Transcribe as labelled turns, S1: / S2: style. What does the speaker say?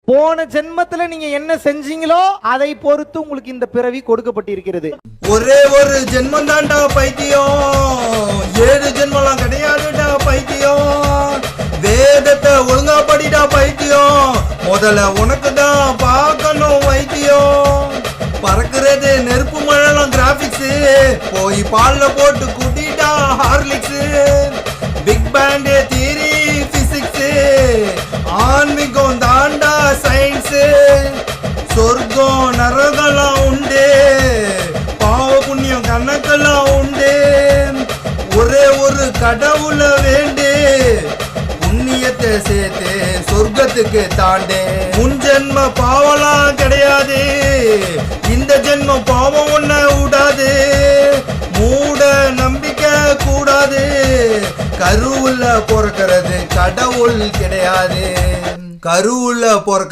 S1: போன ஜென்மத்துல நீங்க என்ன செஞ்சீங்களோ அதை பொறுத்து உங்களுக்கு இந்த பிறவி கொடுக்கப்பட்டிருக்கிறது.
S2: ஒரே ஒரு ஜென்மம் தான்டா பைத்தியம், 7 ஜென்மலாம் கிடையாதுடா பைத்தியம். வேதத்தை ஒழுங்கா படிடா பைத்தியம், முதல்ல உனக்கு தான் பார்க்கணும் வைத்தியம். பறக்கிறது நெருப்பு மழலாம் கிராபிக்ஸ், போய் பால்ல போட்டு குடிடா Horlicks. Big bang theory physics, ஆன்மீகம் தாண்டா சயின்ஸ். சொர்க்கம் நரகலாம் உண்டு, பாவ புண்ணியம் கணக்கெல்லாம் உண்டு. ஒரே ஒரு கடவுளை வேண்டு, புண்ணியத்தை சேர்த்து சொர்க்கத்துக்கு தாண்டே. முன் ஜென்ம பாவலாம் கிடையாது, இந்த ஜென்மம் பாவம் ஒன்ன விடாது. மூட நம்பிக்கை கூடாது, கருவுல பிறக்கிறது கடவுள் கிடையாது. கருவுல பிறக்க